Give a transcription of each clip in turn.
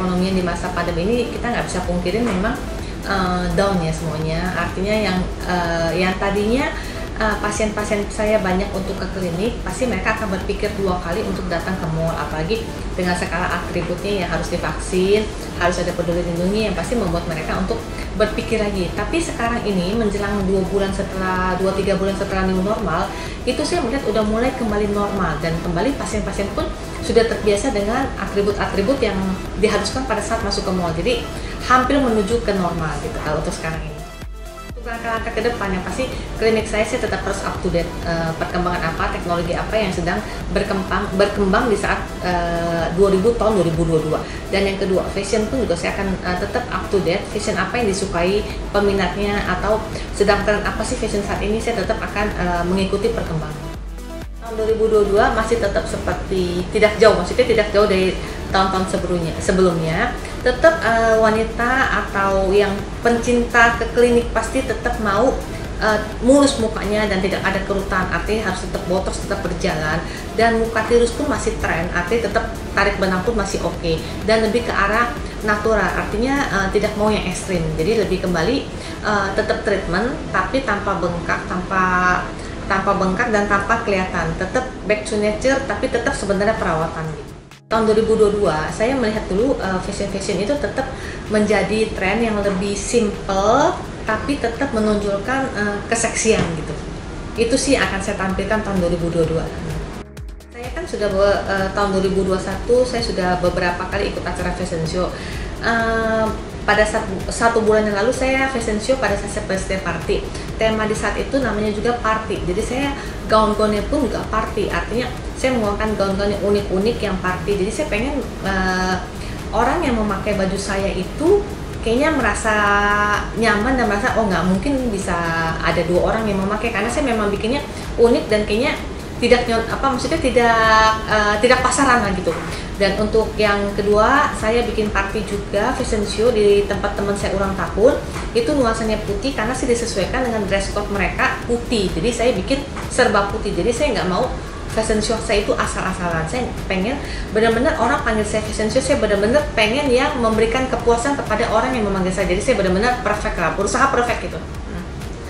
perekonomian di masa pandemi ini kita nggak bisa pungkirin memang down ya semuanya. Artinya yang tadinya pasien-pasien saya banyak untuk ke klinik, pasti mereka akan berpikir 2 kali untuk datang ke mall, apalagi dengan skala atributnya yang harus divaksin, harus ada peduli lindungi, yang pasti membuat mereka untuk berpikir lagi. Tapi sekarang ini menjelang 2-3 bulan setelah new normal, itu saya melihat udah mulai kembali normal, dan kembali pasien-pasien pun sudah terbiasa dengan atribut-atribut yang diharuskan pada saat masuk ke mall. Jadi hampir menuju ke normal gitu kalau untuk sekarang ini. Langkah-langkah ke depan yang pasti klinik saya tetap harus up to date, perkembangan apa, teknologi apa yang sedang berkembang di saat tahun 2022. Dan yang kedua, fashion pun juga saya akan tetap up to date, fashion apa yang disukai peminatnya atau sedang tren apa sih fashion saat ini, saya tetap akan mengikuti perkembangan. Tahun 2022 masih tetap seperti tidak jauh dari tahun-tahun sebelumnya. Tetap wanita atau yang pencinta ke klinik pasti tetap mau mulus mukanya dan tidak ada kerutan, artinya harus tetap botox tetap berjalan, dan muka tirus pun masih tren, artinya tetap tarik benang pun masih oke, dan lebih ke arah natural, artinya tidak mau yang ekstrim. Jadi lebih kembali tetap treatment tapi tanpa bengkak, dan tanpa kelihatan, tetap back to nature tapi tetap sebenarnya perawatan gitu. Tahun 2022 saya melihat dulu fashion itu tetap menjadi tren yang lebih simple tapi tetap menonjolkan keseksian gitu. Itu sih akan saya tampilkan tahun 2022. Saya kan sudah tahun 2021 saya sudah beberapa kali ikut acara fashion show. Pada satu bulan yang lalu saya fashion show pada saat birthday party. Tema di saat itu namanya juga party. Jadi saya gaun-gaunnya pun juga party. Artinya saya menggunakan gaun-gaun yang unik-unik yang party. Jadi saya pengen orang yang memakai baju saya itu kayaknya merasa nyaman dan merasa oh nggak mungkin bisa ada 2 orang yang memakai, karena saya memang bikinnya unik dan kayaknya tidak pasaran lah gitu. Dan untuk yang kedua, saya bikin party juga fashion show di tempat teman saya ulang tahun. Itu nuansanya putih karena sih disesuaikan dengan dress code mereka putih. Jadi saya bikin serba putih. Jadi saya nggak mau fashion show saya itu asal-asalan. Saya pengen benar-benar orang panggil saya fashion show, saya benar-benar pengen yang memberikan kepuasan kepada orang yang memanggil saya. Jadi saya benar-benar perfect lah, berusaha perfect gitu.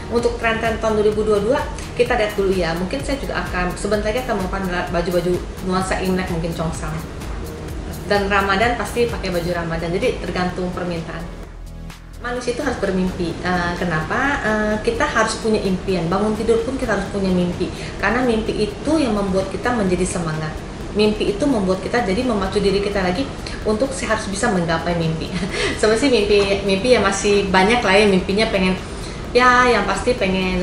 Untuk tren-tren tahun 2022 kita lihat dulu ya. Mungkin saya juga akan sebentar lagi akan melakukan baju-baju nuansa Imlek, mungkin Chongsam. Dan Ramadan pasti pakai baju Ramadan. Jadi tergantung permintaan. Manusia itu harus bermimpi. Kenapa? Kita harus punya impian. Bangun tidur pun kita harus punya mimpi. Karena mimpi itu yang membuat kita menjadi semangat. Mimpi itu membuat kita jadi memacu diri kita lagi untuk harus bisa menggapai mimpi. Sebenarnya mimpi ya masih banyak lah ya, mimpinya pengen ya yang pasti pengen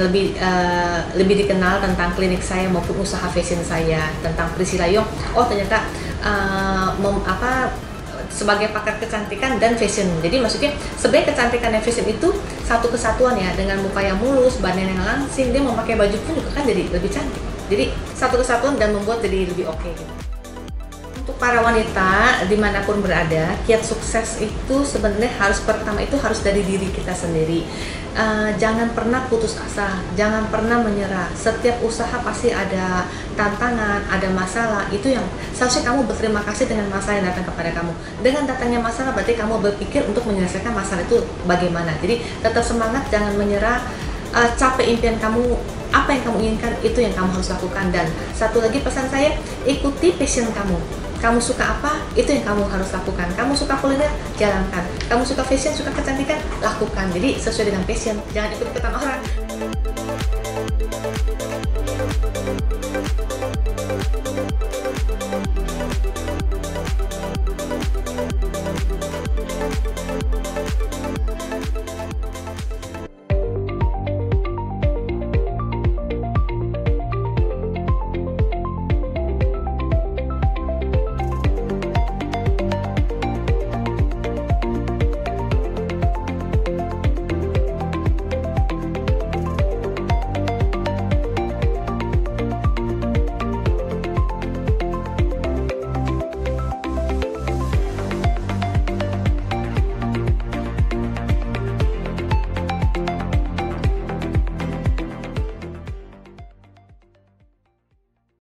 lebih dikenal tentang klinik saya maupun usaha fashion saya, tentang Priscilla Yong. Oh ternyata sebagai pakar kecantikan dan fashion. Jadi maksudnya sebenarnya kecantikan dan fashion itu satu kesatuan ya, dengan muka yang mulus, badan yang langsing, dia memakai baju pun juga kan jadi lebih cantik. Jadi satu kesatuan dan membuat jadi lebih oke gitu. Untuk para wanita dimanapun berada, kiat sukses itu sebenarnya pertama itu harus dari diri kita sendiri. Jangan pernah putus asa, jangan pernah menyerah. Setiap usaha pasti ada tantangan, ada masalah. Itu yang seharusnya kamu berterima kasih dengan masalah yang datang kepada kamu. Dengan datangnya masalah berarti kamu berpikir untuk menyelesaikan masalah itu bagaimana. Jadi tetap semangat, jangan menyerah. Capai impian kamu, apa yang kamu inginkan itu yang kamu harus lakukan. Dan satu lagi pesan saya, ikuti passion kamu. Kamu suka apa, itu yang kamu harus lakukan. Kamu suka kuliner, jalankan. Kamu suka fashion, suka kecantikan, lakukan. Jadi sesuai dengan passion, jangan ikut-ikutan orang.